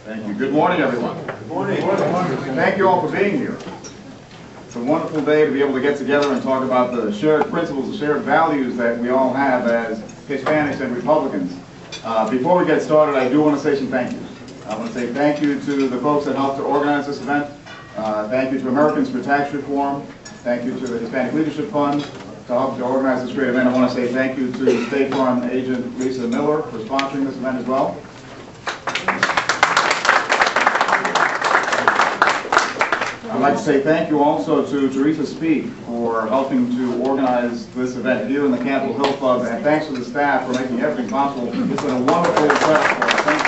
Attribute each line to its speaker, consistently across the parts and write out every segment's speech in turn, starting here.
Speaker 1: Thank you. Good morning, everyone.
Speaker 2: Good morning.
Speaker 1: Thank you all for being here. It's a wonderful day to be able to get together and talk about the shared principles, the shared values that we all have as Hispanics and Republicans. Before we get started, I do want to say some thank yous. I want to say thank you to the folks that helped to organize this event. Thank you to Americans for Tax Reform. Thank you to the Hispanic Leadership Fund to help to organize this great event. I want to say thank you to State Farm agent Lisa Miller for sponsoring this event as well. I'd like to say thank you also to Teresa Speak for helping to organize this event here in the Capitol Hill Club, and thanks to the staff for making everything possible. It's been a wonderful request for us. Thank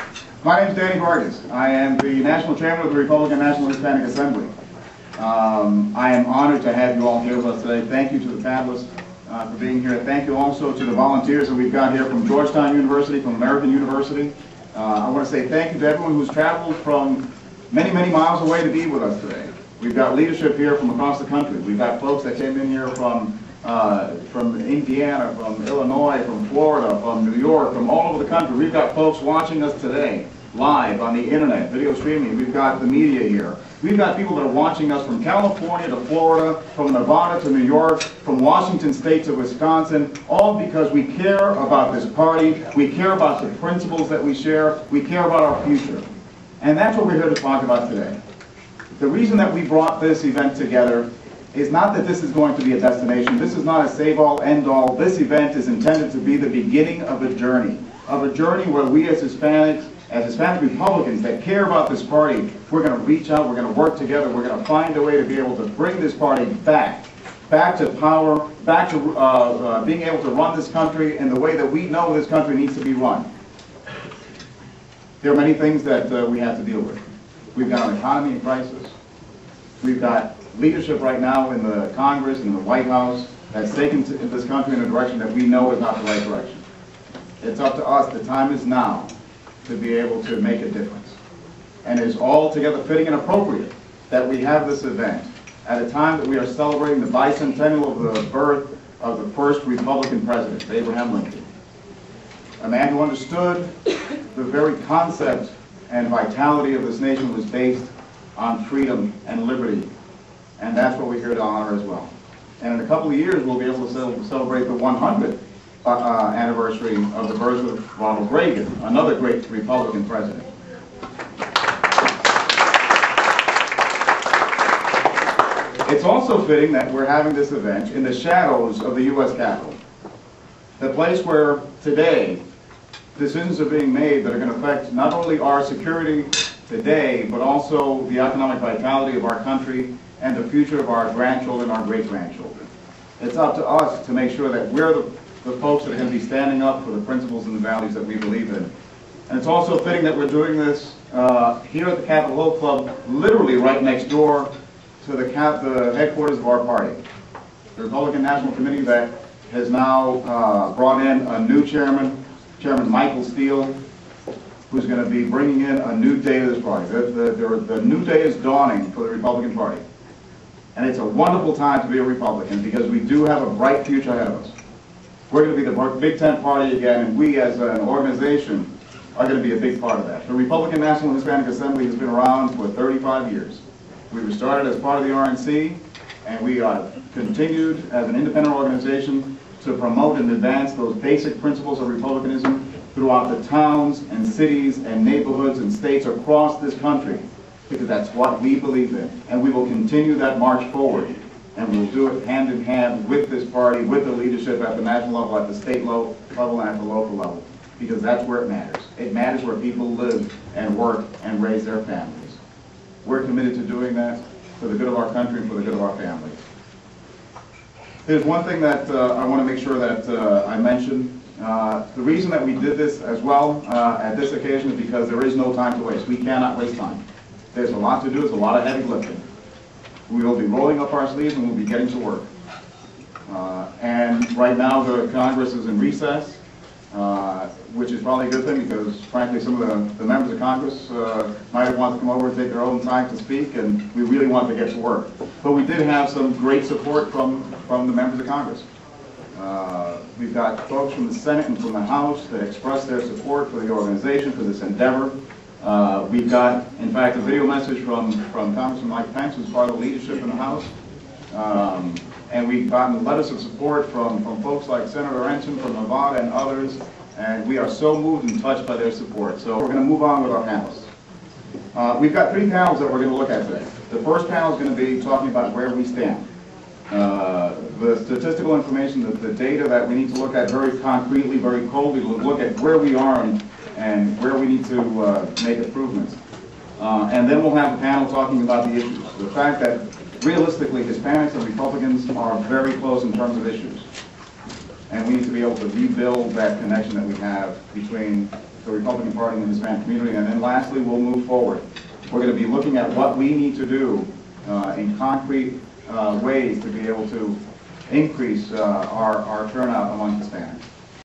Speaker 1: you. My name is Danny Vargas. I am the National Chairman of the Republican National Hispanic Assembly. I am honored to have you all here with us today. Thank you to the panelists for being here. Thank you also to the volunteers that we've got here from Georgetown University, from American University. I want to say thank you to everyone who's traveled from many, many miles away to be with us today. We've got leadership here from across the country. We've got folks that came in here from Indiana, from Illinois, from Florida, from New York, from all over the country. We've got folks watching us today, live on the internet, video streaming. We've got the media here. We've got people that are watching us from California to Florida, from Nevada to New York, from Washington State to Wisconsin, all because we care about this party, we care about the principles that we share, we care about our future. And that's what we're here to talk about today. The reason that we brought this event together is not that this is going to be a destination. This is not a save-all, end-all. This event is intended to be the beginning of a journey where we as Hispanics, as Hispanic Republicans that care about this party, we're going to reach out, we're going to work together, we're going to find a way to be able to bring this party back to power, back to being able to run this country in the way that we know this country needs to be run. There are many things that we have to deal with. We've got an economy in crisis. We've got leadership right now in the Congress and the White House that's taken this country in a direction that we know is not the right direction. It's up to us. The time is now to be able to make a difference. And it is altogether fitting and appropriate that we have this event at a time that we are celebrating the bicentennial of the birth of the first Republican president, Abraham Lincoln. A man who understood the very concept and vitality of this nation was based on freedom and liberty. And that's what we're here to honor as well. And in a couple of years, we'll be able to celebrate the 100th anniversary of the birth of Ronald Reagan, another great Republican president. It's also fitting that we're having this event in the shadows of the U.S. Capitol, the place where today decisions are being made that are going to affect not only our security today, but also the economic vitality of our country and the future of our grandchildren, our great-grandchildren. It's up to us to make sure that we're the folks that are going to be standing up for the principles and the values that we believe in. And it's also fitting that we're doing this here at the Capitol Hill Club, literally right next door to the headquarters of our party. The Republican National Committee that has now brought in a new chairman, Chairman Michael Steele, who's going to be bringing in a new day to this party. The new day is dawning for the Republican Party. And it's a wonderful time to be a Republican because we do have a bright future ahead of us. We're going to be the Big Tent Party again, and we as an organization are going to be a big part of that. The Republican National Hispanic Assembly has been around for 35 years. We were started as part of the RNC, and we continued as an independent organization to promote and advance those basic principles of republicanism throughout the towns and cities and neighborhoods and states across this country, because that's what we believe in. And we will continue that march forward. And we'll do it hand in hand with this party, with the leadership at the national level, at the state level, and at the local level. Because that's where it matters. It matters where people live and work and raise their families. We're committed to doing that for the good of our country and for the good of our families. There's one thing that I want to make sure that I mention. The reason that we did this as well at this occasion is because there is no time to waste. We cannot waste time. There's a lot to do. There's a lot of heavy lifting. We will be rolling up our sleeves and we'll be getting to work. And right now the Congress is in recess, which is probably a good thing because frankly some of the members of Congress might have wanted to come over and take their own time to speak, and we really wanted to get to work. But we did have some great support from the members of Congress. We've got folks from the Senate and from the House that express their support for the organization, for this endeavor. We've got, in fact, a video message from Congressman Mike Pence, who's part of the leadership in the House. And we've gotten letters of support from folks like Senator Ensign from Nevada and others, and we are so moved and touched by their support. So we're going to move on with our panels. We've got three panels that we're going to look at today. The first panel is going to be talking about where we stand. The statistical information, the data that we need to look at very concretely, very coldly, to look at where we are and where we need to make improvements. And then we'll have a panel talking about the issues. The fact that realistically Hispanics and Republicans are very close in terms of issues. And we need to be able to rebuild that connection that we have between the Republican Party and the Hispanic community. And then lastly, we'll move forward. We're going to be looking at what we need to do in concrete ways to be able to increase our turnout among Hispanics.